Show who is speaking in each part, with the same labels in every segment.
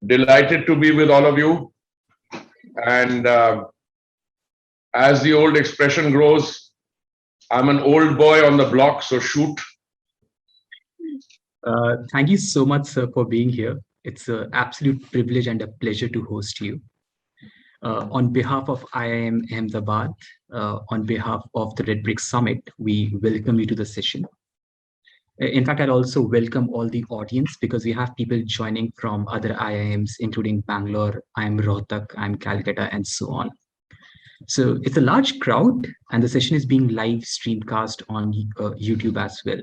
Speaker 1: Delighted to be with all of you. And as the old expression goes, I'm an old boy on the block, so shoot.
Speaker 2: Thank you so much, sir, for being here. It's an absolute privilege and a pleasure to host you. On behalf of IIM Ahmedabad, on behalf of the Red Brick Summit, we welcome you to the session. In fact, I'd also welcome all the audience because we have people joining from other IIMs, including Bangalore, IIM Rohtak, IIM Calcutta, and so on. So it's a large crowd, and the session is being live streamcast on YouTube as well.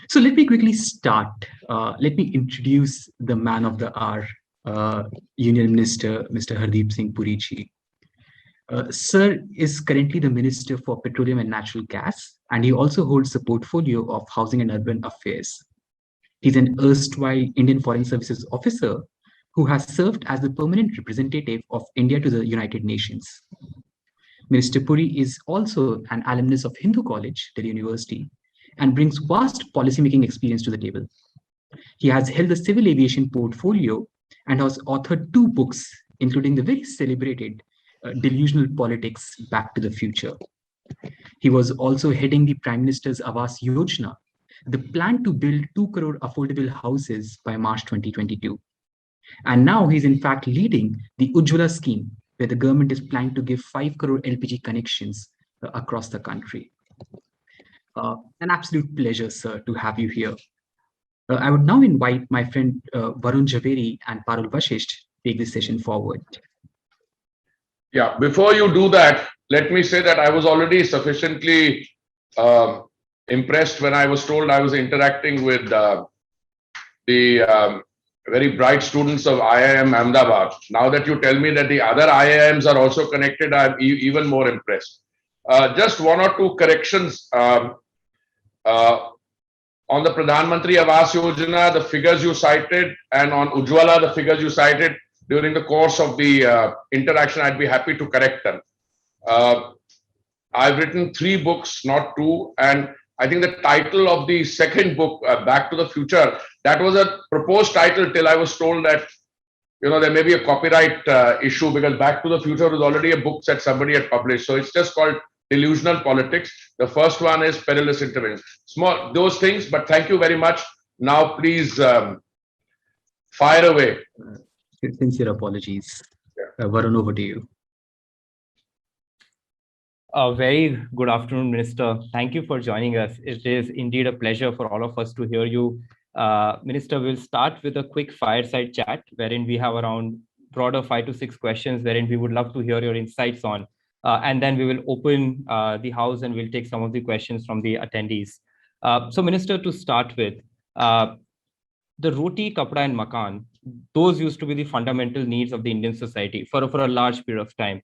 Speaker 2: So let me quickly start. Let me introduce the man of the hour, Union Minister, Mr. Hardeep Singh Puri ji. Sir is currently the Minister for Petroleum and Natural Gas, and he also holds the portfolio of Housing and Urban Affairs. He's an erstwhile Indian Foreign Services officer who has served as the permanent representative of India to the United Nations. Minister Puri is also an alumnus of Hindu College, Delhi University, and brings vast policymaking experience to the table. He has held the civil aviation portfolio and has authored 2 books, including the very celebrated Delusional Politics, Back to the Future. He was also heading the Prime Minister's Awas Yojana, the plan to build 2 crore affordable houses by March 2022. And now he's in fact leading the Ujjwala scheme, where the government is planning to give 5 crore LPG connections across the country. An absolute pleasure, sir, to have you here. I would now invite my friend Varun Chavery and Parul Vashisht to take this session forward.
Speaker 1: Yeah, before you do that, let me say that I was already sufficiently impressed when I was told I was interacting with the very bright students of IIM Ahmedabad. Now that you tell me that the other IIMs are also connected, I'm even more impressed. Just 1 or 2 corrections. On the Pradhan Mantri Awas Yojana, the figures you cited, and on Ujjwala, the figures you cited, during the course of the interaction, I'd be happy to correct them. I've written 3 books, not 2, and I think the title of the second book, Back to the Future, that was a proposed title till I was told that, you know, there may be a copyright issue because Back to the Future was already a book that somebody had published. So it's just called Delusional Politics. The first one is Perilous Intervention. Small, those things, but thank you very much. Now, please fire away.
Speaker 2: Sincere apologies. Varun, over to you.
Speaker 3: A very good afternoon, Minister. Thank you for joining us. It is indeed a pleasure for all of us to hear you. Minister, we'll start with a quick fireside chat wherein we have around broader 5 to 6 questions wherein we would love to hear your insights on. And then we will open the house and we'll take some of the questions from the attendees. So, Minister, to start with, the roti, kapda, and makan, those used to be the fundamental needs of the Indian society for a large period of time.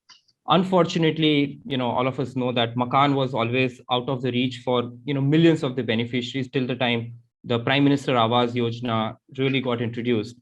Speaker 3: Unfortunately, you know, all of us know that makan was always out of the reach for, you know, millions of the beneficiaries till the time the Prime Minister Awas Yojana really got introduced.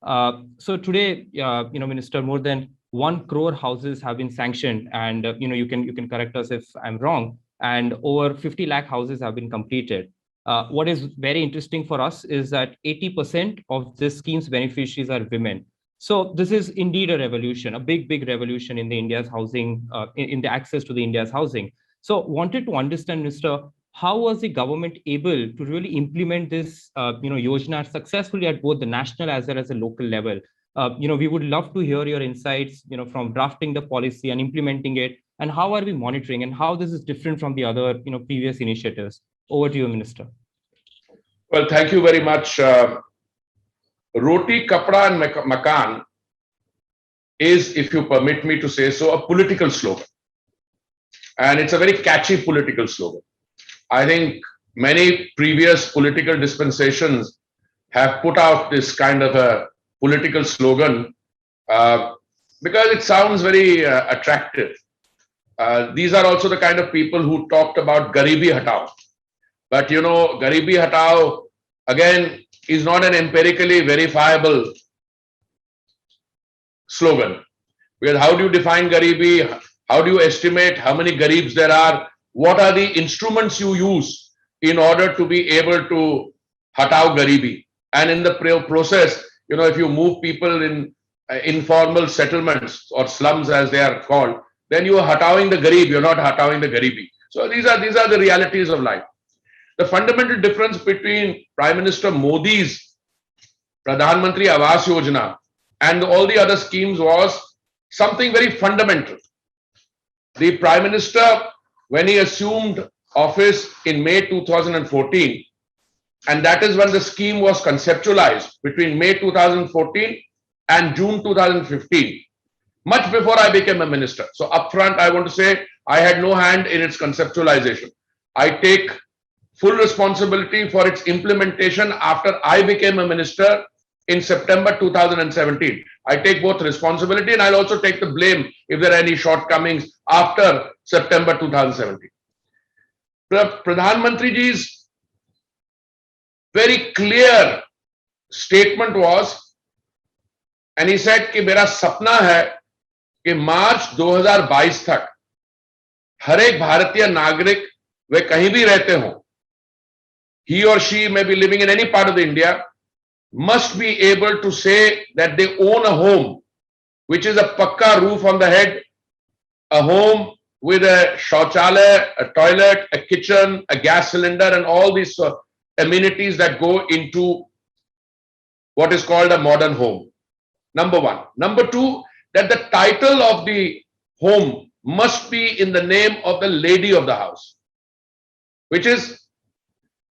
Speaker 3: So today, you know, Minister, more than 1 crore houses have been sanctioned, and you know, you can correct us if I'm wrong. And over 50 lakh houses have been completed. What is very interesting for us is that 80% of this scheme's beneficiaries are women. So this is indeed a revolution, a big revolution in the India's housing, in the access to the India's housing. So wanted to understand, Mr., how was the government able to really implement this, you know, Yojana successfully at both the national as well as the local level? You know, we would love to hear your insights, you know, from drafting the policy and implementing it, and how are we monitoring and how this is different from the other, you know, previous initiatives. Over to you, Minister.
Speaker 1: Well, thank you very much. Roti, kapda, and makan is, if you permit me to say so, a political slogan. And it's a very catchy political slogan. I think many previous political dispensations have put out this kind of a political slogan because it sounds very attractive. These are also the kind of people who talked about Garibi Hatao. But you know, Garibi Hatao, again, is not an empirically verifiable slogan. Because how do you define Garibi? How do you estimate how many Garibs there are? What are the instruments you use in order to be able to Hatao Garibi? And in the process, if you move people in informal settlements or slums as they are called, then you are hatawing the garib, you're not hatawing the garibi. So these are the realities of life. The fundamental difference between Prime Minister Modi's Pradhan Mantri Awas Yojana and all the other schemes was something very fundamental. The Prime Minister, when he assumed office in May 2014, and that is when the scheme was conceptualized, between May 2014 and June 2015, much before I became a minister. So upfront, I want to say I had no hand in its conceptualization. I take full responsibility for its implementation after I became a minister in September 2017. I take both responsibility and I'll also take the blame if there are any shortcomings after September 2017. Pradhan Mantri ji's very clear statement was, and he said कि मेरा सपना है कि मार्च 2022 तक हर एक भारतीय नागरिक वे कहीं भी रहते हों, he or she may be living in any part of India, must be able to say that they own a home which is a pakka roof on the head, a home with a shauchalaya, a toilet, a kitchen, a gas cylinder, and all these amenities that go into what is called a modern home. Number one. Number two, that the title of the home must be in the name of the lady of the house, which is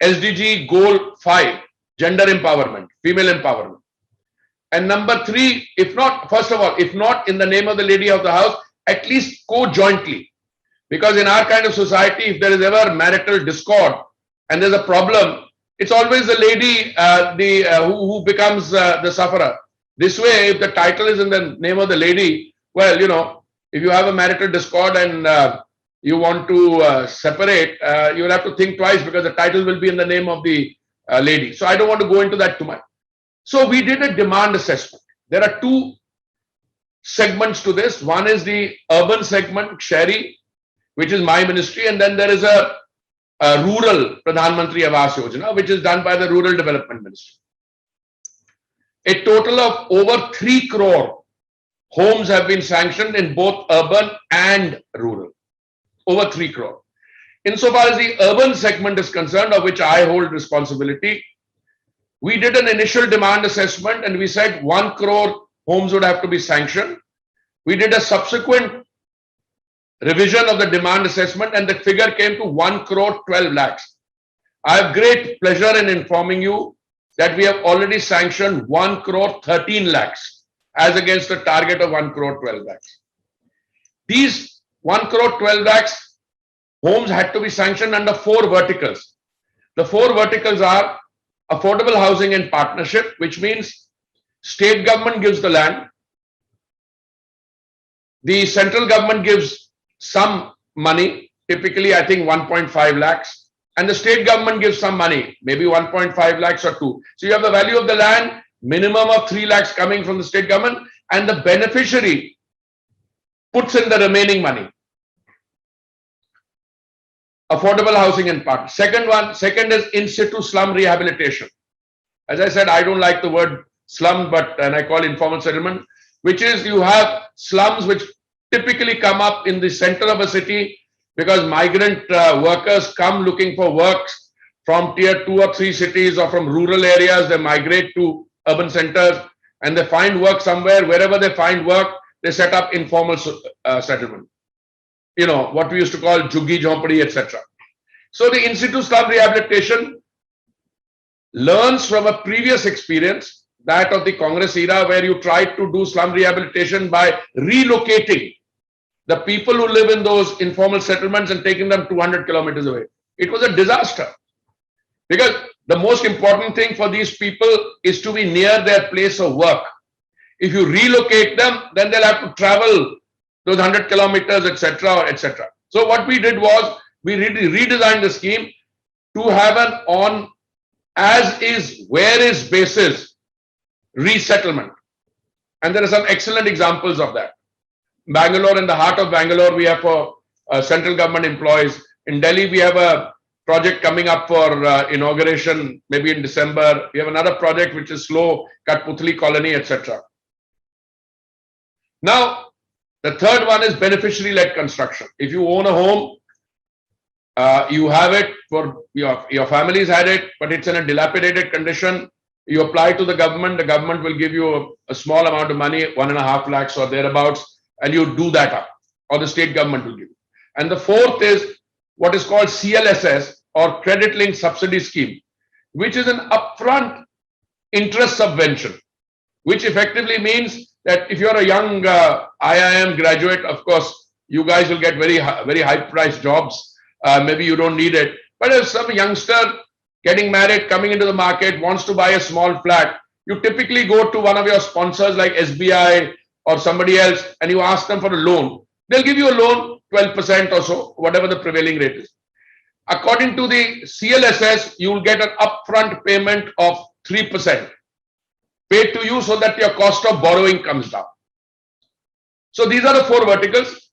Speaker 1: SDG Goal 5, gender empowerment, female empowerment. And number three, if not, first of all, if not in the name of the lady of the house, at least co-jointly. Because in our kind of society, if there is ever marital discord and there's a problem, it's always the lady who becomes the sufferer. This way, if the title is in the name of the lady, well, if you have a marital discord and you want to separate, you'll have to think twice because the title will be in the name of the lady. So I don't want to go into that too much. So we did a demand assessment. There are two segments to this. One is the urban segment, Shahri, which is my ministry, and then there is a rural Pradhan Mantri Awas Yojana, which is done by the Rural Development Ministry. A total of over 3 crore homes have been sanctioned in both urban and rural. Over 3 crore. Insofar as the urban segment is concerned, of which I hold responsibility, we did an initial demand assessment and we said 1 crore homes would have to be sanctioned. We did a subsequent revision of the demand assessment and the figure came to 1 crore 12 lakhs. I have great pleasure in informing you that we have already sanctioned 1 crore 13 lakhs as against a target of 1 crore 12 lakhs. These 1 crore 12 lakhs homes had to be sanctioned under 4 verticals. The 4 verticals are affordable housing and partnership, which means state government gives the land, the central government gives some money, typically I think 1.5 lakhs, and the state government gives some money, maybe 1.5 lakhs or 2. So you have the value of the land, minimum of 3 lakhs coming from the state government, and the beneficiary puts in the remaining money. Affordable housing and part. Second is in situ slum rehabilitation. As I said, I don't like the word slum, and I call informal settlement, which is you have slums which typically come up in the center of a city because migrant workers come looking for work from tier 2 or 3 cities or from rural areas. They migrate to urban centers and they find work somewhere. Wherever they find work, they set up informal settlement. What we used to call juggi jhompadi, etc. So the in situ slum rehabilitation learns from a previous experience, that of the Congress era, where you tried to do slum rehabilitation by relocating the people who live in those informal settlements and taking them 200 kilometers away. It was a disaster because the most important thing for these people is to be near their place of work. If you relocate them, then they'll have to travel those 100 kilometers, etc., etc. So what we did was we redesigned the scheme to have an on as is, where is basis resettlement. And there are some excellent examples of that. Bangalore, in the heart of Bangalore, we have for central government employees. In Delhi, we have a project coming up for inauguration, maybe in December. We have another project which is slow, Katputhli Colony, etc. Now, the third one is beneficiary-led construction. If you own a home, you have it for your family's had it, but it's in a dilapidated condition. You apply to the government will give you a small amount of money, 1.5 lakhs or thereabouts, and you do that up, or the state government will give you. And the fourth is what is called CLSS, or Credit Linked Subsidy Scheme, which is an upfront interest subvention, which effectively means that if you're a young IIM graduate, of course, you guys will get very high priced jobs. Maybe you don't need it. But if some youngster getting married, coming into the market, wants to buy a small flat, you typically go to one of your sponsors like SBI or somebody else, and you ask them for a loan. They'll give you a loan, 12% or so, whatever the prevailing rate is. According to the CLSS, you will get an upfront payment of 3% paid to you so that your cost of borrowing comes down. So these are the four verticals.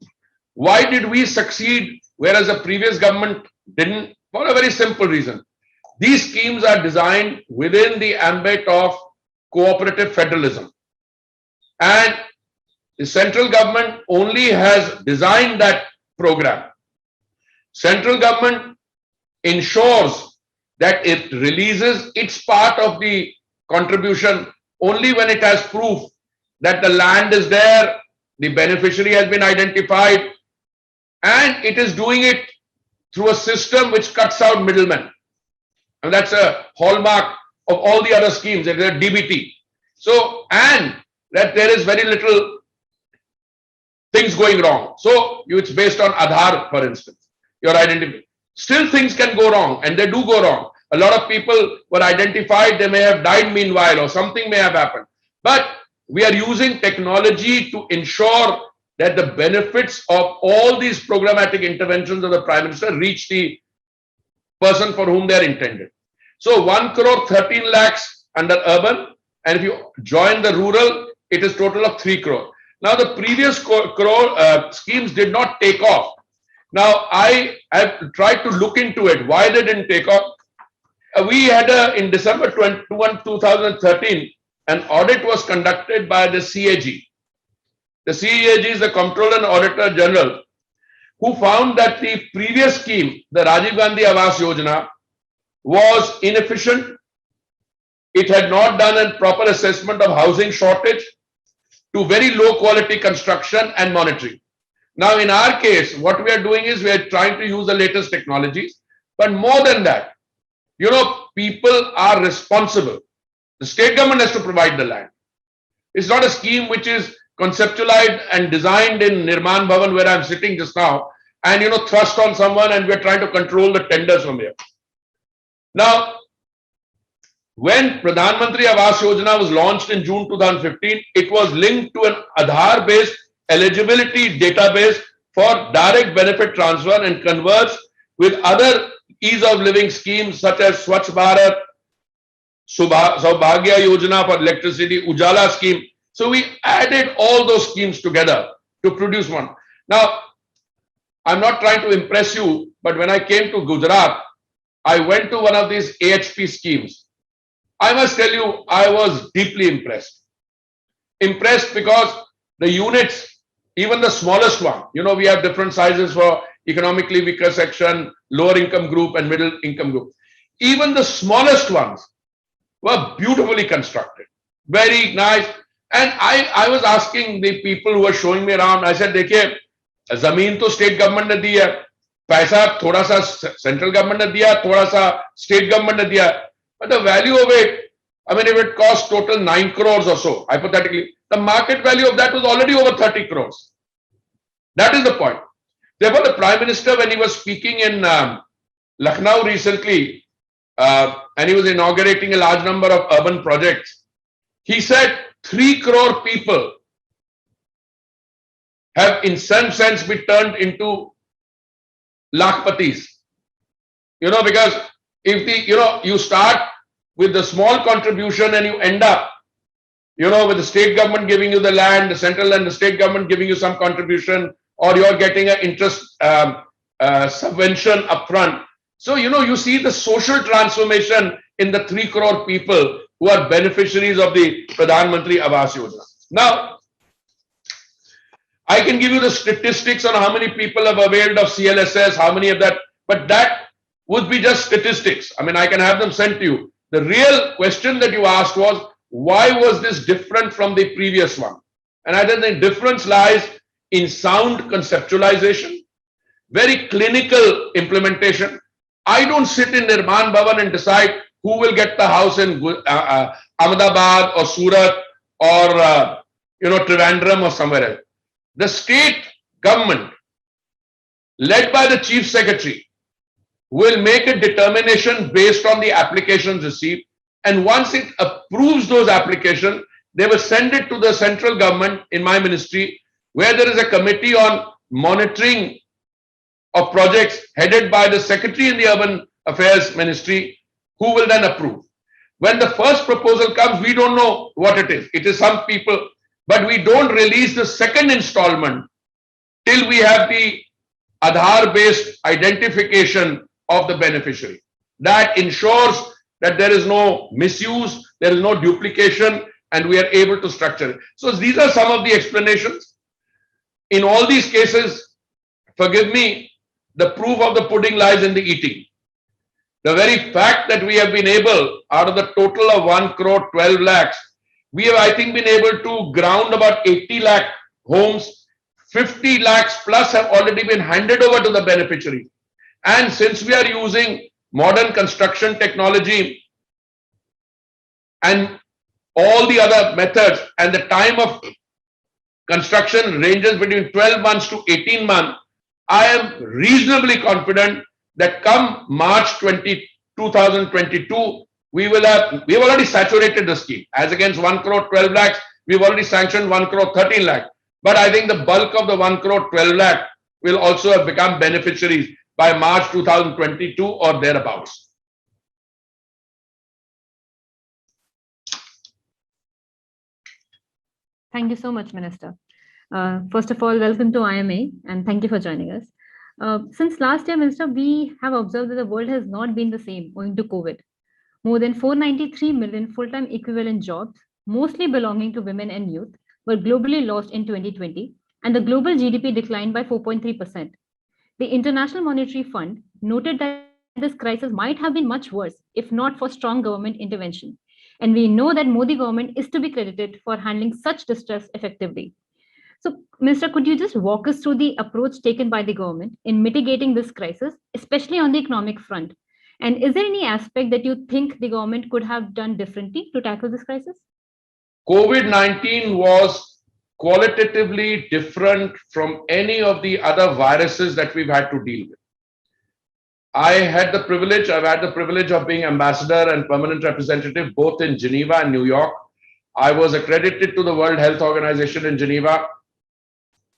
Speaker 1: Why did we succeed whereas the previous government didn't? For a very simple reason. These schemes are designed within the ambit of cooperative federalism. And the central government only has designed that program. Central government ensures that it releases its part of the contribution only when it has proof that the land is there, the beneficiary has been identified, and it is doing it through a system which cuts out middlemen. And that's a hallmark of all the other schemes, that they're DBT. So, and that there is very little things going wrong. So, it's based on Aadhaar, for instance, your identity. Still things can go wrong, and they do go wrong. A lot of people were identified, they may have died meanwhile, or something may have happened. But we are using technology to ensure that the benefits of all these programmatic interventions of the Prime Minister reach the person for whom they are intended. So 1 crore 13 lakhs under urban, and if you join the rural, it is total of 3 crore. Now the previous schemes did not take off. Now I have tried to look into it, why they didn't take off. We had in December 2013, an audit was conducted by the CAG. The CAG is the Comptroller and Auditor General, who found that the previous scheme, the Rajiv Gandhi Awas Yojana, was inefficient. It had not done a proper assessment of housing shortage to very low quality construction and monitoring. Now, in our case, what we are doing is we are trying to use the latest technologies, but more than that, people are responsible. The state government has to provide the land. It's not a scheme which is conceptualized and designed in Nirman Bhavan, where I'm sitting just now, and thrust on someone, and we're trying to control the tenders from here. Now, when Pradhan Mantri Awas Yojana was launched in June 2015, it was linked to an Aadhaar-based eligibility database for direct benefit transfer and converts with other ease of living schemes such as Swachh Bharat, Saubhagya Yojana for electricity, Ujala scheme. So we added all those schemes together to produce one. Now, I'm not trying to impress you, but when I came to Gujarat, I went to one of these AHP schemes. I must tell you, I was deeply impressed. Impressed because the units, even the smallest one, we have different sizes for economically weaker section, lower income group, and middle income group. Even the smallest ones were beautifully constructed, very nice. And I was asking the people who were showing me around, I said, देखिए, जमीन तो state government ने दी है, पैसा थोड़ा सा central government ने दिया, थोड़ा सा state government ने दिया, but the value of it, I mean, if it cost total 9 crores or so, hypothetically, the market value of that was already over 30 crores. That is the point. Therefore, the Prime Minister, when he was speaking in Lucknow recently, and he was inaugurating a large number of urban projects, he said 3 crore people have in some sense been turned into lakhpatis. Because if you start with the small contribution and you end up, with the state government giving you the land, the central and the state government giving you some contribution, or you're getting an interest subvention upfront. So, you see the social transformation in the 3 crore people who are beneficiaries of the Pradhan Mantri Awas Yojana. Now, I can give you the statistics on how many people have availed of CLSS, how many of that, but that would be just statistics. I mean, I can have them sent to you. The real question that you asked was, why was this different from the previous one? And I think the difference lies in sound conceptualization, very clinical implementation. I don't sit in Nirman Bhavan and decide who will get the house in Ahmedabad or Surat or Trivandrum or somewhere else. The state government, led by the chief secretary, will make a determination based on the applications received. And once it approves those applications, they will send it to the central government in my ministry, where there is a committee on monitoring of projects headed by the secretary in the Urban Affairs Ministry, who will then approve. When the first proposal comes, we don't know what it is. It is some people, but we don't release the second installment till we have the Aadhaar-based identification of the beneficiary. That ensures that there is no misuse, there is no duplication, and we are able to structure it. So these are some of the explanations. In all these cases, forgive me, the proof of the pudding lies in the eating. The very fact that we have been able, out of the total of 1 crore 12 lakhs, we have, I think, been able to ground about 80 lakh homes. 50 lakhs plus have already been handed over to the beneficiary. And since we are using modern construction technology and all the other methods, and the time of construction ranges between 12 months to 18 months, I am reasonably confident that come March 2022, we have already saturated the scheme. As against 1 crore 12 lakhs, we've already sanctioned 1 crore 13 lakh. But I think the bulk of the 1 crore 12 lakh will also have become beneficiaries by March 2022 or thereabouts.
Speaker 4: Thank you so much, Minister. First of all, welcome to IMA and thank you for joining us. Since last year, Minister, we have observed that the world has not been the same owing to COVID. More than 493 million full-time equivalent jobs, mostly belonging to women and youth, were globally lost in 2020, and the global GDP declined by 4.3%. The International Monetary Fund noted that this crisis might have been much worse if not for strong government intervention. And we know that Modi government is to be credited for handling such distress effectively. So, Minister, could you just walk us through the approach taken by the government in mitigating this crisis, especially on the economic front? And is there any aspect that you think the government could have done differently to tackle this crisis?
Speaker 1: COVID-19 was qualitatively different from any of the other viruses that we've had to deal with. I've had the privilege of being ambassador and permanent representative both in Geneva and New York. I was accredited to the World Health Organization in Geneva.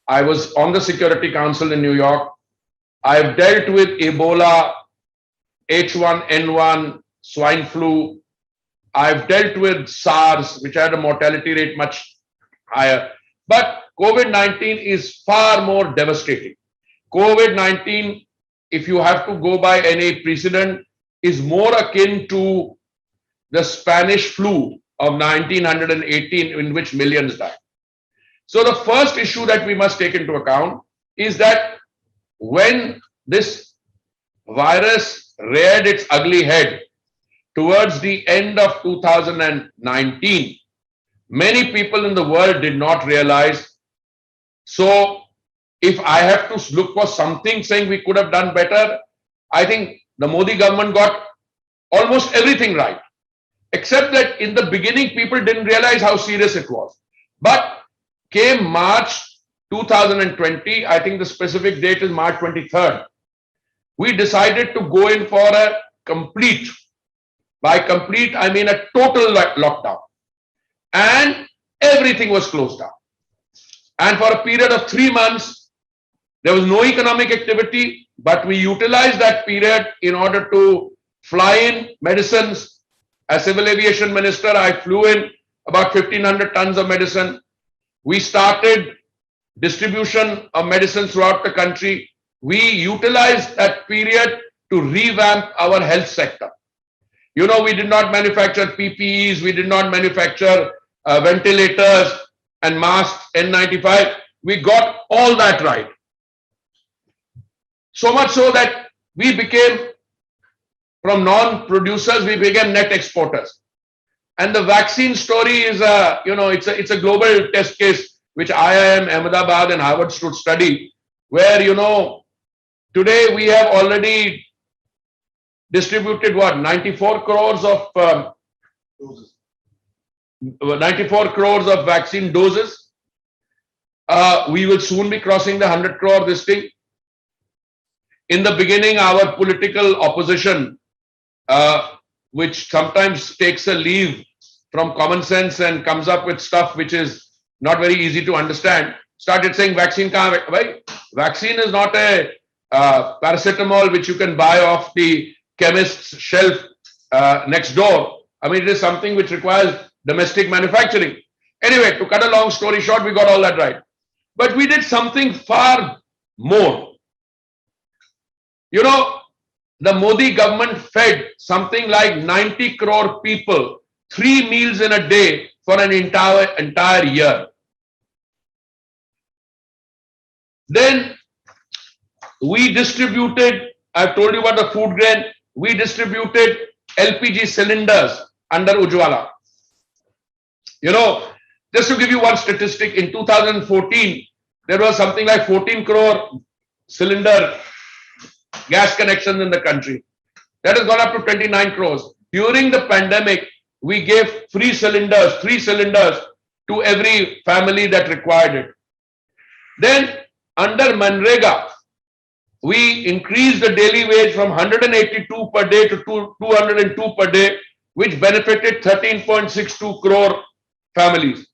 Speaker 1: I was on the Security Council in New York. I've dealt with Ebola, H1N1, swine flu. I've dealt with SARS, which had a mortality rate much higher. But COVID-19 is far more devastating. COVID-19, if you have to go by any precedent, is more akin to the Spanish flu of 1918, in which millions died. So the first issue that we must take into account is that when this virus reared its ugly head towards the end of 2019, many people in the world did not realize. So if I have to look for something saying we could have done better, I think the Modi government got almost everything right, except that in the beginning, people didn't realize how serious it was. But came March 2020, I think the specific date is March 23rd, we decided to go in for a complete, by complete, I mean a total lockdown. And everything was closed down. And for a period of 3 months, there was no economic activity, but we utilized that period in order to fly in medicines. As Civil Aviation Minister, I flew in about 1,500 tons of medicine. We started distribution of medicine throughout the country. We utilized that period to revamp our health sector. You know, we did not manufacture PPEs, we did not manufacture ventilators and masks, N95. We got all that right. So much so that we became, from non-producers, we became net exporters. And the vaccine story is it's a global test case which IIM, Ahmedabad and Harvard should study, where, today we have already distributed 94 crores of 94 crores of vaccine doses. We will soon be crossing the 100 crore this thing. In the beginning, our political opposition, which sometimes takes a leave from common sense and comes up with stuff which is not very easy to understand, started saying vaccine kahan hai? Bhai, vaccine is not a paracetamol which you can buy off the chemist's shelf next door. I mean, it is something which requires domestic manufacturing. Anyway, to cut a long story short, we got all that right. But we did something far more. The Modi government fed something like 90 crore people 3 meals in a day for an entire year. Then we distributed, I've told you about the food grain, we distributed LPG cylinders under Ujjwala. Just to give you one statistic, in 2014, there was something like 14 crore cylinder gas connections in the country. That has gone up to 29 crores. During the pandemic, we gave free cylinders, 3 cylinders to every family that required it. Then under Manrega, we increased the daily wage from 182 per day to 202 per day, which benefited 13.62 crore families.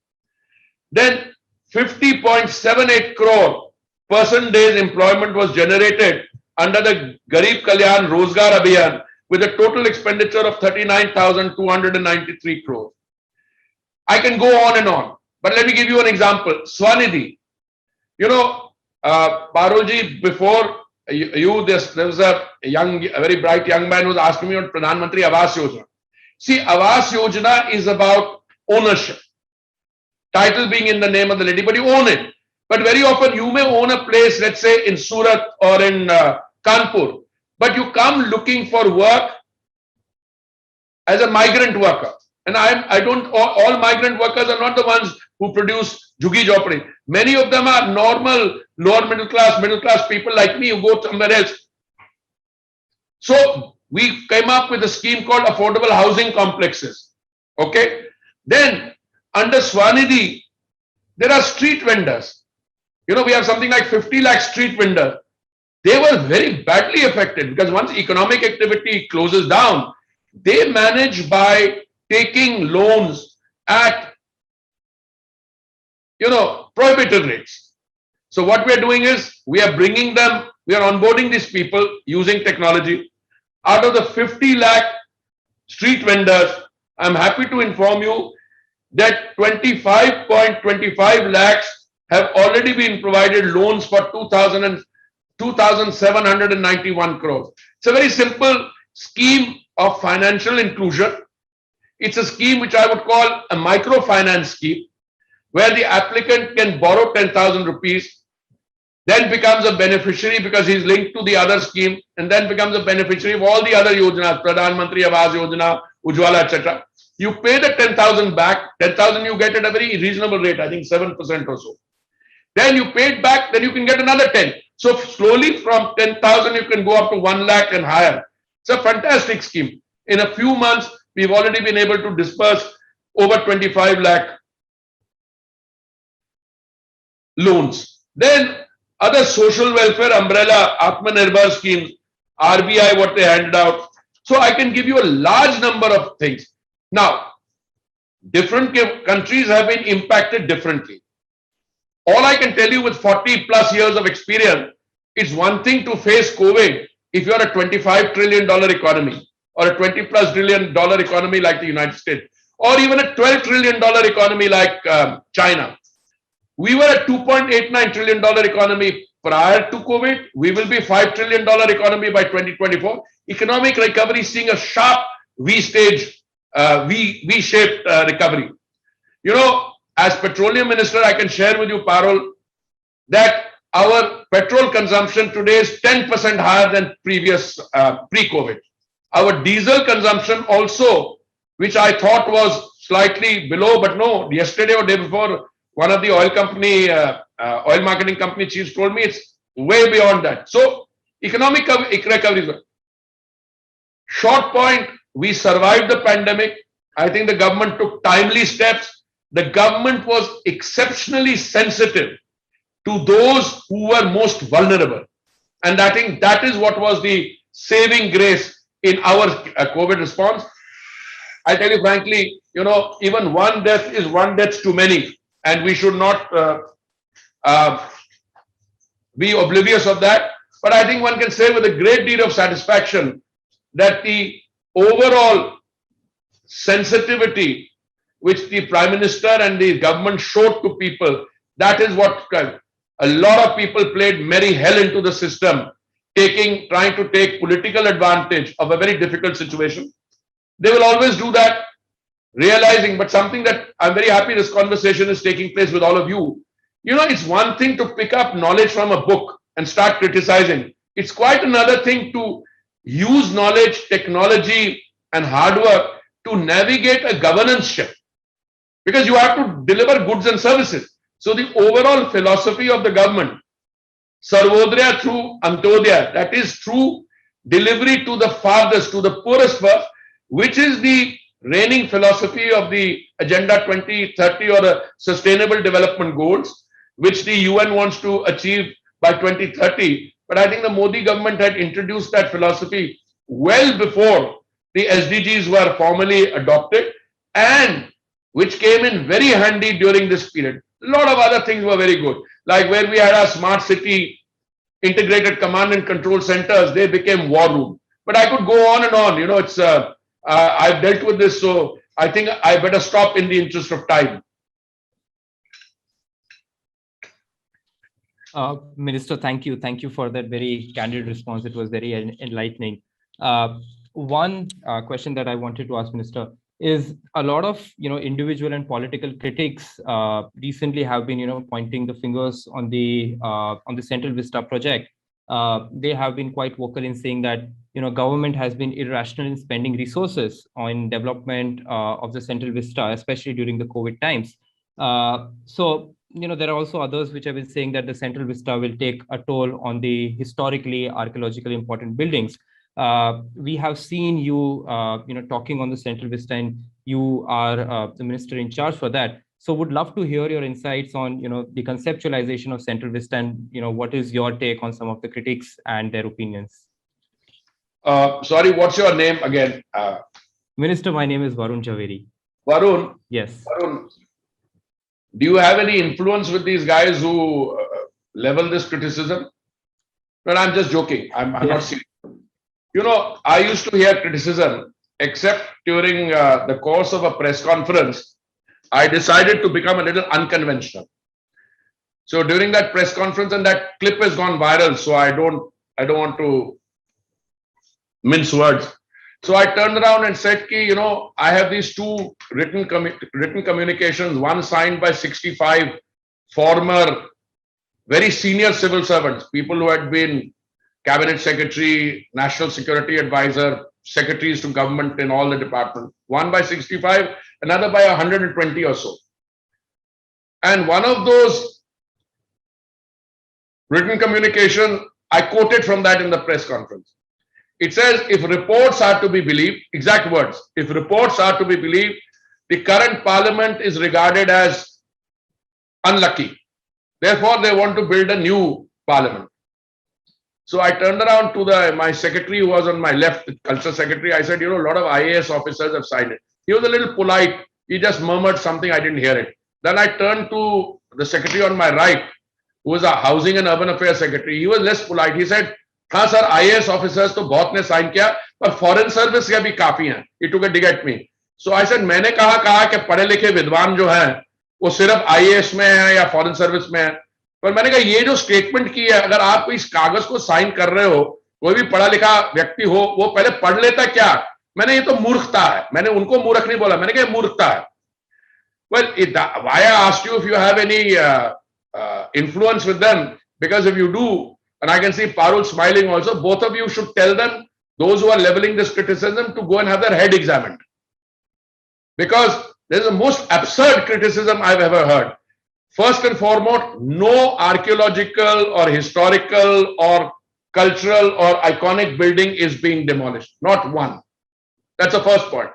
Speaker 1: Then 50.78 crore person days employment was generated under the Garib Kalyan Rozgar Abhiyan with a total expenditure of 39,293 crores. I can go on and on, but let me give you an example. Swanidhi. Parulji, before there was a very bright young man who was asking me on Pradhan Mantri Awas Yojana. See, Awas Yojana is about ownership. Title being in the name of the lady, but you own it. But very often you may own a place, let's say in Surat or in Kanpur, but you come looking for work as a migrant worker. And all migrant workers are not the ones who produce jhuggi jhopdi. Many of them are normal, lower middle class people like me who go somewhere else. So we came up with a scheme called affordable housing complexes. Okay. Then under Swanidhi, there are street vendors. We have something like 50 lakh street vendors. They were very badly affected because once economic activity closes down, they manage by taking loans at, prohibitive rates. So what we are doing is we are onboarding these people using technology. Out of the 50 lakh street vendors, I'm happy to inform you that 25.25 lakhs have already been provided loans for 2,791 crores. It's a very simple scheme of financial inclusion. It's a scheme which I would call a microfinance scheme, where the applicant can borrow 10,000 rupees, then becomes a beneficiary because he's linked to the other scheme, and then becomes a beneficiary of all the other yojanas, Pradhan Mantri Awas Yojana, Ujjwala, etc. You pay the 10,000 back, 10,000 you get at a very reasonable rate, I think 7% or so. Then you pay it back, then you can get another 10. So slowly from 10,000, you can go up to 1 lakh and higher. It's a fantastic scheme. In a few months, we've already been able to disperse over 25 lakh loans. Then other social welfare umbrella, Atmanirbhar schemes, RBI, what they handed out. So I can give you a large number of things. Now, different countries have been impacted differently. All I can tell you with 40 plus years of experience, it's one thing to face COVID if you're a $25 trillion economy or a $20 plus trillion economy like the United States, or even a $12 trillion economy like China. We were a $2.89 trillion economy prior to COVID, we will be $5 trillion economy by 2024. Economic recovery seeing a sharp V-shaped recovery. You know, as petroleum minister, I can share with you, Parul, that our petrol consumption today is 10% higher than previous pre-COVID. Our diesel consumption also, which I thought was slightly below, but no, yesterday or day before, one of the oil marketing company chiefs told me it's way beyond that. So economic recovery is well. Short point, we survived the pandemic. I think the government took timely steps. The government was exceptionally sensitive to those who were most vulnerable. And I think that is what was the saving grace in our COVID response. I tell you frankly, you know, even one death is one death too many, and we should not be oblivious of that. But I think one can say with a great deal of satisfaction that the overall sensitivity which the Prime Minister and the government showed to people, that is what a lot of people played merry hell into the system, trying to take political advantage of a very difficult situation. They will always do that, realizing, but something that I'm very happy this conversation is taking place with all of you. You know, it's one thing to pick up knowledge from a book and start criticizing. It's quite another thing to use knowledge, technology, and hard work to navigate a governance ship, because you have to deliver goods and services. So the overall philosophy of the government, Sarvodaya through Antodaya, that is through delivery to the farthest, to the poorest first, which is the reigning philosophy of the Agenda 2030 or the Sustainable Development Goals, which the UN wants to achieve by 2030. But I think the Modi government had introduced that philosophy well before the SDGs were formally adopted, and which came in very handy during this period. A lot of other things were very good, like where we had our smart city integrated command and control centers, they became war room. But I could go on and on. You know, it's I've dealt with this, so I think I better stop in the interest of time.
Speaker 3: Minister, thank you. Thank you for that very candid response. It was very enlightening. One question that I wanted to ask, Minister, is a lot of individual and political critics recently have been pointing the fingers on the Central Vista project. They have been quite vocal in saying that government has been irrational in spending resources on development of the Central Vista, especially during the COVID times. So there are also others which have been saying that the Central Vista will take a toll on the historically archaeologically important buildings. We have seen you, talking on the Central Vista, and you are the minister in charge for that. So would love to hear your insights on, the conceptualization of Central Vista, and, what is your take on some of the critics and their opinions?
Speaker 1: Sorry, what's your name again?
Speaker 3: Minister, my name is Varun Chavery.
Speaker 1: Varun?
Speaker 3: Yes.
Speaker 1: Varun, do you have any influence with these guys who level this criticism? No, I'm just joking. I'm not serious. I used to hear criticism, except during the course of a press conference. I decided to become a little unconventional. So during that press conference, and that clip has gone viral, so I don't want to mince words. So I turned around and said, I have these two written communications, one signed by 65 former, very senior civil servants, people who had been cabinet secretary, national security advisor, secretaries to government in all the departments. One by 65, another by 120 or so. And one of those written communication, I quoted from that in the press conference. It says, if reports are to be believed, exact words, if reports are to be believed, the current parliament is regarded as unlucky. Therefore, they want to build a new parliament. So I turned around to my secretary who was on my left, the culture secretary. I said, a lot of IAS officers have signed it. He was a little polite. He just murmured something. I didn't hear it. Then I turned to the secretary on my right, who was a housing and urban affairs secretary. He was less polite. He said, हाँ sir IAS officers तो बहुत ने sign किया पर foreign service के भी काफी हैं. He took a dig at me. So I said मैंने कहा कि पढ़े लिखे विद्वान जो हैं वो सिर्फ IAS में हैं या फॉरेन सर्विस में हैं. पर मैंने कहा ये जो स्टेटमेंट की है, अगर आप इस कागज को साइन कर रहे हो, कोई भी पढ़ा लिखा व्यक्ति हो, वो पहले पढ़ लेता क्या? मैंने ये तो मूर्खता है, मैंने उनको मूर्ख नहीं बोला, मैंने कहा मूर्खता है. Well, why I asked you if you have any influence with them, because if you do, and I can see Parul smiling also, both of you should tell them, those who are leveling this criticism, to go and have their head examined. Because this is the most absurd criticism I've ever heard. First and foremost, no archaeological or historical or cultural or iconic building is being demolished. Not one. That's the first point.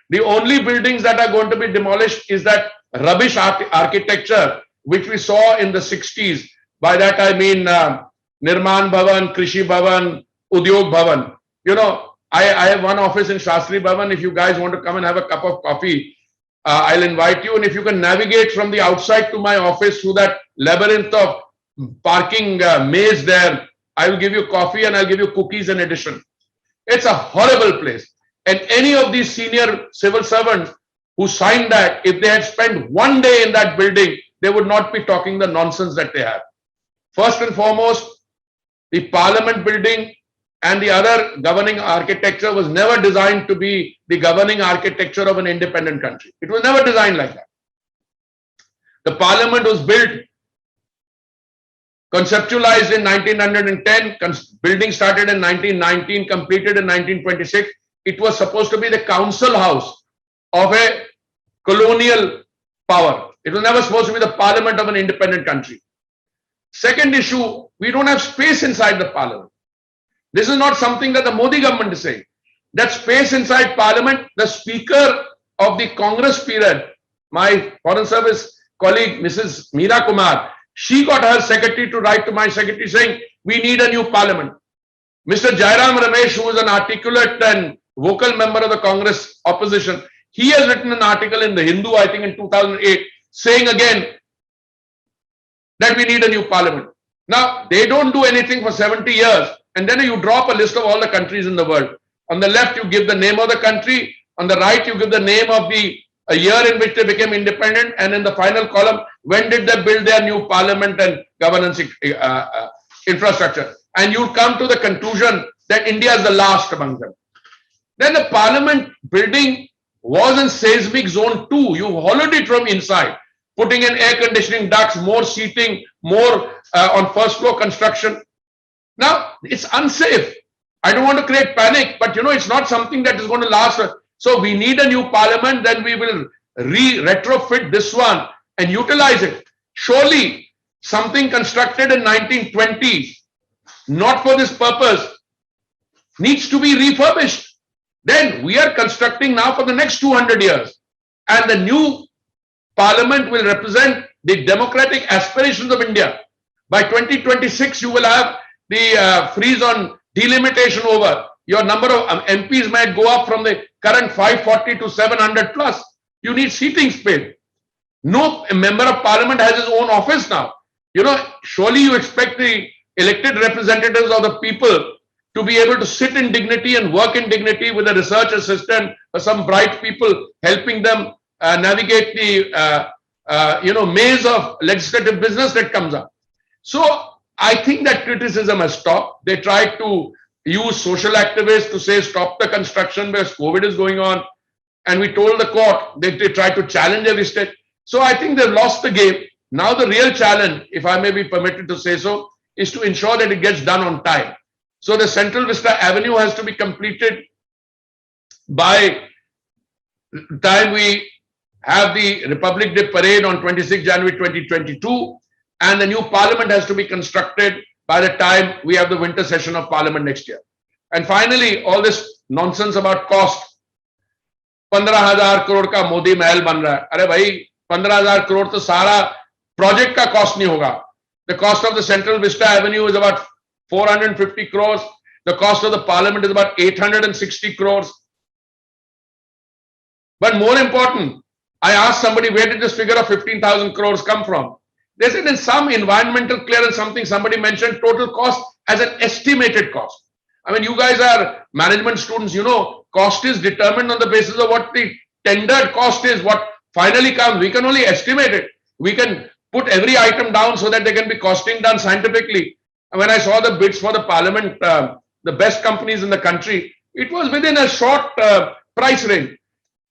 Speaker 1: The only buildings that are going to be demolished is that rubbish architecture which we saw in the 60s. By that I mean Nirman Bhavan, Krishi Bhavan, Udyog Bhavan. You know, I have one office in Shastri Bhavan. If you guys want to come and have a cup of coffee, I'll invite you. And if you can navigate from the outside to my office through that labyrinth of parking maze there, I will give you coffee and I'll give you cookies in addition. It's a horrible place. And any of these senior civil servants who signed that, if they had spent one day in that building, they would not be talking the nonsense that they have. First and foremost, the parliament building and the other governing architecture was never designed to be the governing architecture of an independent country. It was never designed like that. The parliament was built, conceptualized in 1910, building started in 1919, completed in 1926. It was supposed to be the council house of a colonial power. It was never supposed to be the parliament of an independent country. Second issue, we don't have space inside the parliament. This is not something that the Modi government is saying. That space inside parliament, the speaker of the Congress period, my foreign service colleague, Mrs. Meera Kumar, she got her secretary to write to my secretary saying, we need a new parliament. Mr. Jairam Ramesh, who is an articulate and vocal member of the Congress opposition, he has written an article in the Hindu, I think in 2008, saying again that we need a new parliament. Now, they don't do anything for 70 years, and then you drop a list of all the countries in the world. On the left, you give the name of the country. On the right, you give the name of the year in which they became independent. And in the final column, when did they build their new parliament and governance infrastructure? And you come to the conclusion that India is the last among them. Then the parliament building was in seismic zone 2. You hollowed it from inside, putting in air conditioning ducts, more seating, more on first floor construction. Now, it's unsafe. I don't want to create panic, but you know, it's not something that is going to last. So we need a new parliament, then we will retrofit this one and utilize it. Surely, something constructed in 1920, not for this purpose, needs to be refurbished. Then we are constructing now for the next 200 years. And the new parliament will represent the democratic aspirations of India. By 2026, you will have the freeze on delimitation over. Your number of MPs might go up from the current 540 to 700 plus. You need seating space. No member of parliament has his own office now. You know, surely you expect the elected representatives of the people to be able to sit in dignity and work in dignity with a research assistant or some bright people helping them navigate the maze of legislative business that comes up. So I think that criticism has stopped. They tried to use social activists to say stop the construction because COVID is going on. And we told the court that they tried to challenge every step. So I think they've lost the game. Now the real challenge, if I may be permitted to say so, is to ensure that it gets done on time. So the Central Vista Avenue has to be completed by the time we have the Republic Day parade on 26 January 2022, and the new parliament has to be constructed by the time we have the winter session of parliament next year. And finally, all this nonsense about cost. 15,000 crore का मोदी महल बन रहा है. अरे भाई 15,000 crore तो सारा project का cost नहीं होगा. The cost of the Central Vista Avenue is about 450 crores. The cost of the parliament is about 860 crores. But more important, I asked somebody, where did this figure of 15,000 crores come from? They said in some environmental clearance, somebody mentioned total cost as an estimated cost. I mean, you guys are management students, you know, cost is determined on the basis of what the tendered cost is, what finally comes. We can only estimate it. We can put every item down so that they can be costing done scientifically. And when I saw the bids for the parliament, the best companies in the country, it was within a short price range.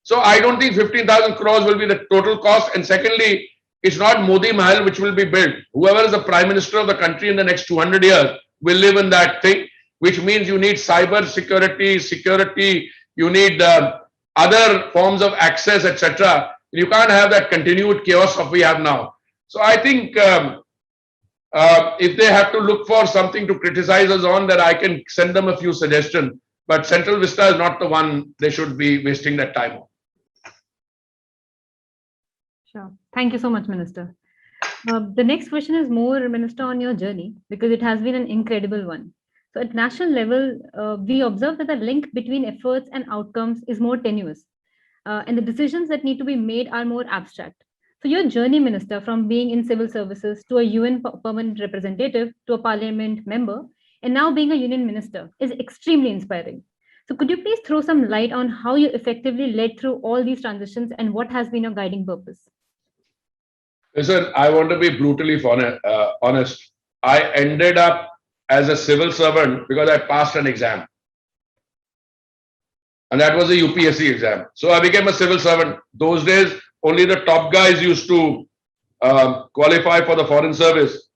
Speaker 1: So I don't think 15,000 crores will be the total cost. And secondly, it's not Modi Mahal which will be built. Whoever is the prime minister of the country in the next 200 years will live in that thing, which means you need cyber security, you need other forms of access, etc. You can't have that continued chaos of we have now. So I think if they have to look for something to criticize us on, that I can send them a few suggestions. But Central Vista is not the one they should be wasting that time on.
Speaker 4: Sure. Thank you so much, Minister. The next question is more, Minister, on your journey, because it has been an incredible one. So at national level, we observe that the link between efforts and outcomes is more tenuous, and the decisions that need to be made are more abstract. So your journey, Minister, from being in civil services to a UN permanent representative to a parliament member, and now being a union minister, is extremely inspiring. So could you please throw some light on how you effectively led through all these transitions and what has been your guiding purpose?
Speaker 1: Listen, I want to be brutally honest. I ended up as a civil servant because I passed an exam. And that was a UPSC exam. So I became a civil servant. Those days, only the top guys used to qualify for the foreign service.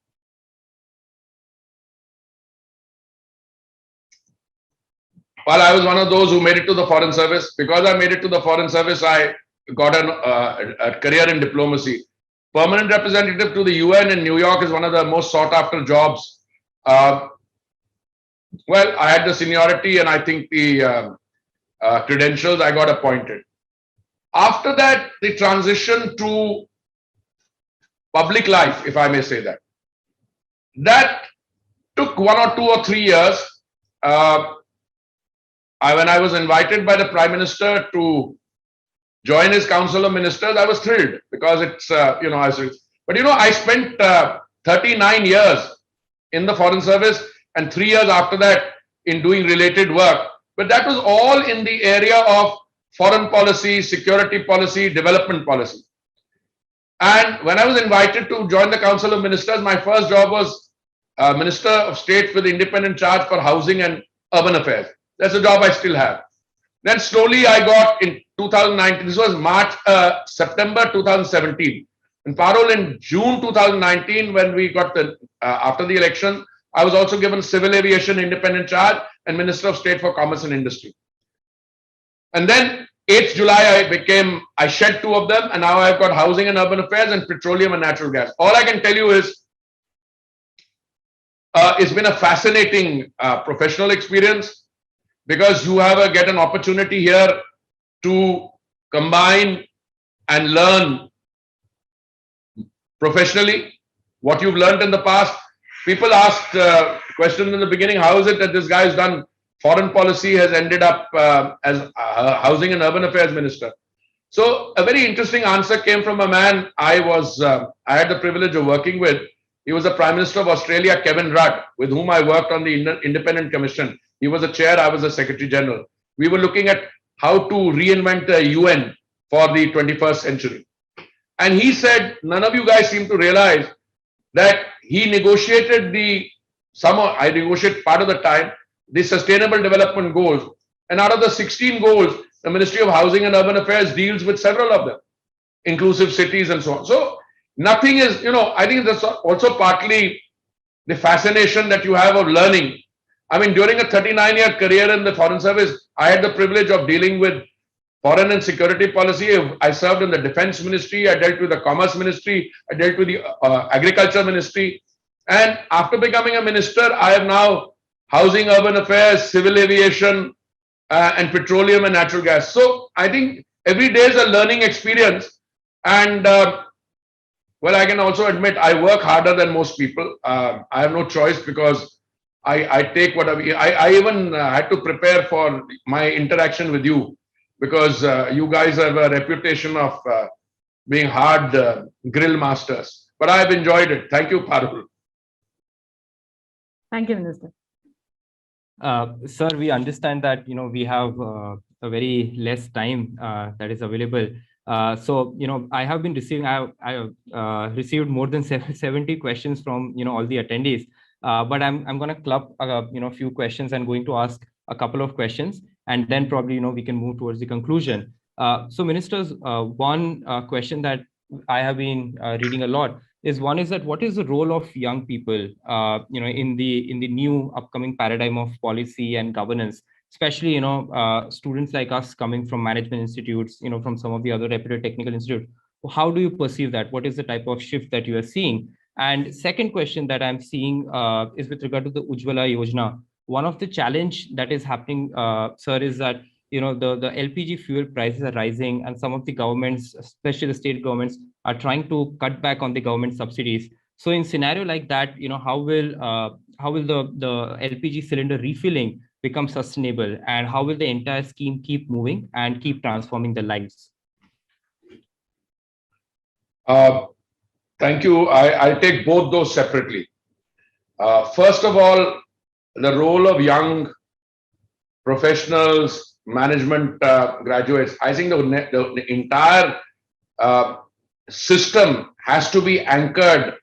Speaker 1: Well, I was one of those who made it to the foreign service. Because I made it to the foreign service, I got a career in diplomacy. Permanent representative to the UN in New York is one of the most sought after jobs. Well, I had the seniority and I think the credentials, I got appointed. After that, the transition to public life, if I may say that, that took 1 or 2 or 3 years. When I was invited by the Prime Minister to join his Council of Ministers, I was thrilled because it's, I spent 39 years in the Foreign Service and 3 years after that in doing related work. But that was all in the area of foreign policy, security policy, development policy. And when I was invited to join the Council of Ministers, my first job was Minister of State with independent charge for housing and urban affairs. That's a job I still have. Then slowly I got in 2019, this was September 2017. And Parole in June 2019, when we got after the election, I was also given civil aviation independent charge and Minister of State for Commerce and Industry. And then 8th July, I shed 2 of them, and now I've got housing and urban affairs and petroleum and natural gas. All I can tell you is, it's been a fascinating professional experience because you get an opportunity here to combine and learn professionally what you've learned in the past. People asked questions in the beginning, how is it that this guy has done foreign policy, has ended up as housing and urban affairs minister? So a very interesting answer came from a man I had the privilege of working with. He was the Prime Minister of Australia, Kevin Rudd, with whom I worked on the Independent Commission. He was the chair, I was the Secretary General. We were looking at how to reinvent the UN for the 21st century. And he said, none of you guys seem to realize that he negotiated I negotiated part of the time, the Sustainable Development Goals. And out of the 16 goals, the Ministry of Housing and Urban Affairs deals with several of them, inclusive cities and so on. So nothing is, I think that's also partly the fascination that you have of learning. I mean, during a 39-year career in the Foreign Service, I had the privilege of dealing with foreign and security policy. I served in the Defense Ministry. I dealt with the Commerce Ministry. I dealt with the Agriculture Ministry. And after becoming a minister, I have now housing, urban affairs, civil aviation, and petroleum and natural gas. So I think every day is a learning experience. And well, I can also admit I work harder than most people. I have no choice because I take whatever. I even had to prepare for my interaction with you because you guys have a reputation of being hard grill masters. But I have enjoyed it. Thank you, Parul.
Speaker 4: Thank you, Minister.
Speaker 3: Sir, we understand that we have a very less time that is available. So, I have been receiving, I have received more than 70 questions from, all the attendees. But I'm going to club, few questions and going to ask a couple of questions, and then probably, we can move towards the conclusion. So, ministers, one question that I have been reading a lot is that what is the role of young people, in the new upcoming paradigm of policy and governance, especially students like us coming from management institutes, from some of the other reputed technical institutes. How do you perceive that? What is the type of shift that you are seeing? And second question that I'm seeing is with regard to the Ujjwala Yojana. One of the challenge that is happening, sir, is that the LPG fuel prices are rising, and some of the governments, especially the state governments, are trying to cut back on the government subsidies. So in scenario like that, how will the LPG cylinder refilling become sustainable, and how will the entire scheme keep moving and keep transforming the lives?
Speaker 1: Thank you. I'll take both those separately. First of all, the role of young professionals, management graduates, I think the entire system has to be anchored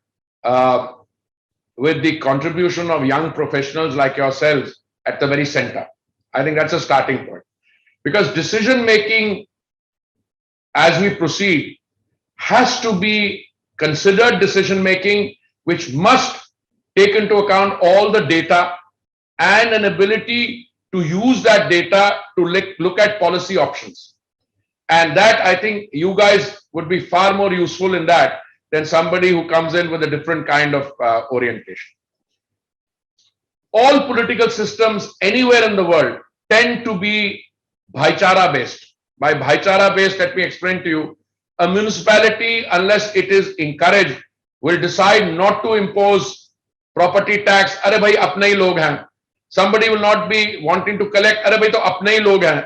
Speaker 1: with the contribution of young professionals like yourselves at the very center. I think that's a starting point. Because decision making as we proceed has to be considered decision making, which must take into account all the data and an ability to use that data to look at policy options. And that, I think you guys would be far more useful in that than somebody who comes in with a different kind of orientation. All political systems anywhere in the world tend to be bhaichara based. By bhaichara based, let me explain to you, a municipality, unless it is encouraged, will decide not to impose property tax. Arey bhai, apne hi log hain. Somebody will not be wanting to collect. Arey bhai, to apne hi log hain.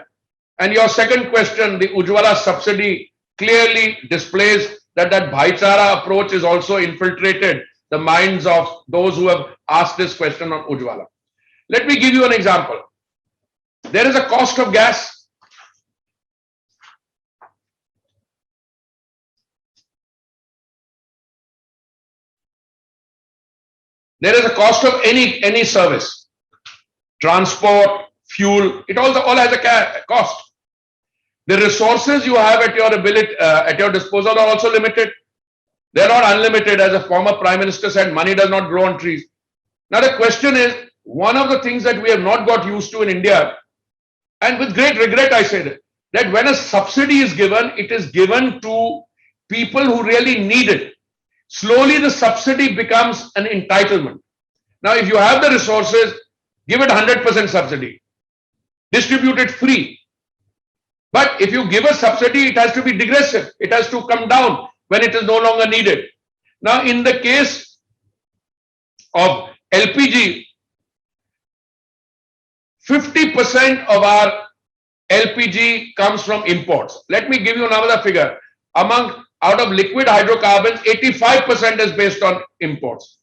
Speaker 1: And your second question, the Ujjwala subsidy, clearly displays that bhaichara approach is also infiltrated the minds of those who have asked this question on Ujjwala. Let me give you an example. There is a cost of gas. There is a cost of any service, transport, fuel. It all has a cost. The resources you have at your disposal are also limited. They're not unlimited. As a former Prime Minister said, money does not grow on trees. Now the question is, one of the things that we have not got used to in India, and with great regret I say that when a subsidy is given, it is given to people who really need it. Slowly the subsidy becomes an entitlement. Now if you have the resources, give it 100% subsidy. Distribute it free. But if you give a subsidy, it has to be digressive. It has to come down when it is no longer needed. Now, in the case of LPG, 50% of our LPG comes from imports. Let me give you another figure. Out of liquid hydrocarbons, 85% is based on imports.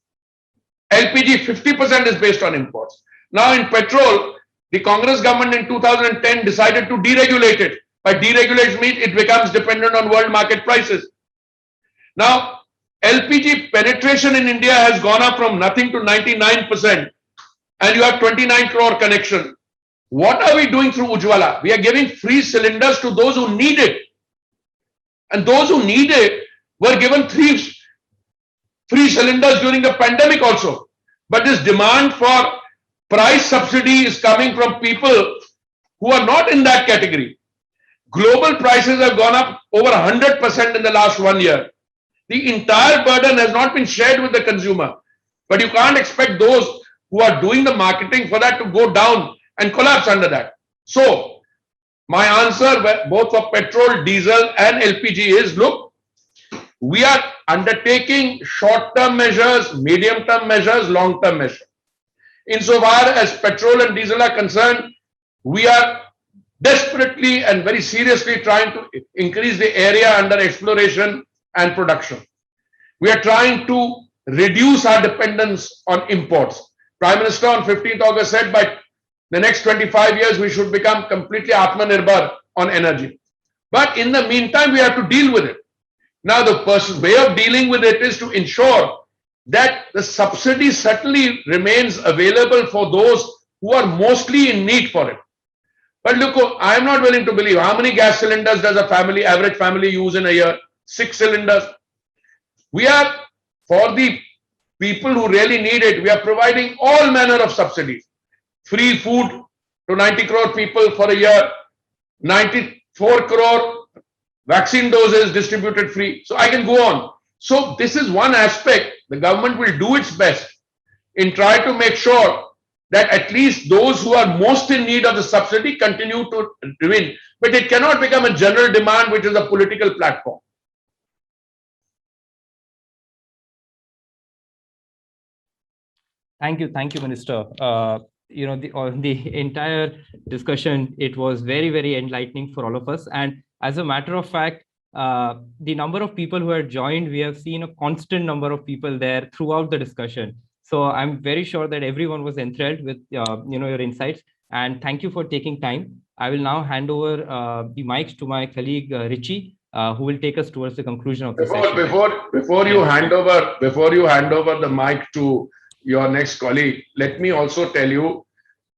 Speaker 1: LPG, 50% is based on imports. Now, in petrol, the Congress government in 2010 decided to deregulate it. By deregulation means it becomes dependent on world market prices. Now, LPG penetration in India has gone up from nothing to 99%, and you have 29 crore connection. What are we doing through Ujjwala? We are giving free cylinders to those who need it. And those who need it were given free cylinders during the pandemic also. But this demand for price subsidy is coming from people who are not in that category. Global prices have gone up over 100% in the last 1 year. The entire burden has not been shared with the consumer. But you can't expect those who are doing the marketing for that to go down and collapse under that. So, my answer both for petrol, diesel and LPG is, look, we are undertaking short-term measures, medium-term measures, long-term measures. Insofar as petrol and diesel are concerned, we are desperately and very seriously trying to increase the area under exploration and production. We are trying to reduce our dependence on imports. Prime Minister on 15th August said by the next 25 years we should become completely Atmanirbhar on energy. But in the meantime, we have to deal with it. Now, the way of dealing with it is to ensure that the subsidy certainly remains available for those who are mostly in need for it. But look, I am not willing to believe how many gas cylinders does a family, average family use in a year? 6 cylinders. We are, for the people who really need it, we are providing all manner of subsidies. Free food to 90 crore people for a year, 94 crore vaccine doses distributed free. So I can go on. So this is one aspect. The government will do its best in trying to make sure that at least those who are most in need of the subsidy continue to win. But it cannot become a general demand, which is a political platform.
Speaker 3: Thank you, Minister. On the entire discussion, it was very, very enlightening for all of us. And as a matter of fact, the number of people who had joined, we have seen a constant number of people there throughout the discussion. So I'm very sure that everyone was enthralled with your insights. And thank you for taking time. I will now hand over the mic to my colleague Richie, who will take us towards the conclusion of the session.
Speaker 1: Before you hand over the mic to your next colleague, let me also tell you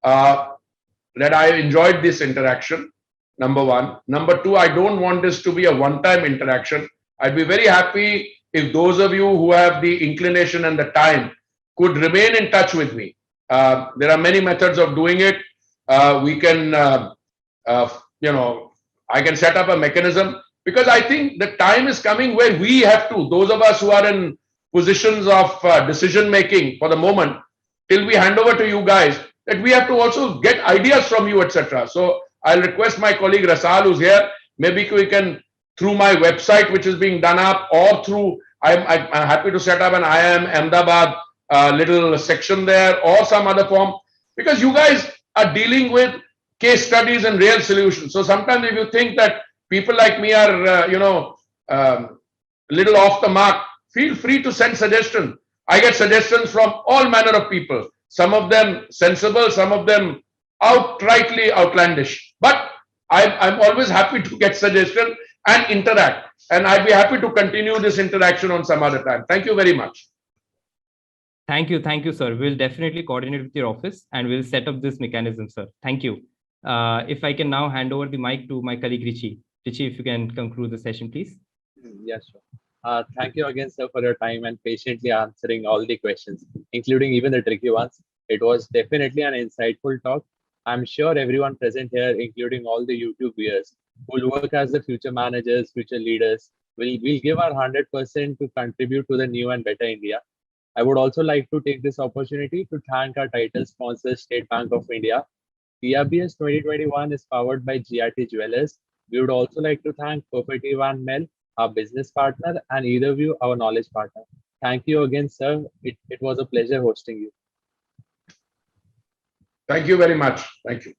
Speaker 1: that I enjoyed this interaction. Number one. Number two, I don't want this to be a one-time interaction. I'd be very happy if those of you who have the inclination and the time could remain in touch with me. There are many methods of doing it. We can, I can set up a mechanism, because I think the time is coming where we have to, those of us who are in positions of decision making for the moment, till we hand over to you guys, that we have to also get ideas from you, etc. So I'll request my colleague Rasal, who's here, maybe we can, through my website, which is being done up, or through, I'm happy to set up an IIM Ahmedabad little section there, or some other form, because you guys are dealing with case studies and real solutions. So sometimes if you think that people like me are, little off the mark, feel free to send suggestions. I get suggestions from all manner of people, some of them sensible, some of them outrightly outlandish. But I'm always happy to get suggestions and interact. And I'd be happy to continue this interaction on some other time. Thank you very much.
Speaker 3: Thank you, sir. We'll definitely coordinate with your office and we'll set up this mechanism, sir. Thank you. If I can now hand over the mic to my colleague Richie. Richie, if you can conclude the session, please.
Speaker 5: Yes, sure. Thank you again, sir, for your time and patiently answering all the questions, including even the tricky ones. It was definitely an insightful talk. I'm sure everyone present here, including all the YouTube viewers, who will work as the future managers, future leaders, will give our 100% to contribute to the new and better India. I would also like to take this opportunity to thank our title sponsor, State Bank of India. TRBS 2021 is powered by GRT Jewelers. We would also like to thank Perfect Van Mel, our business partner, and either of you, our knowledge partner. Thank you again, sir. It was a pleasure hosting you.
Speaker 1: Thank you very much. Thank you.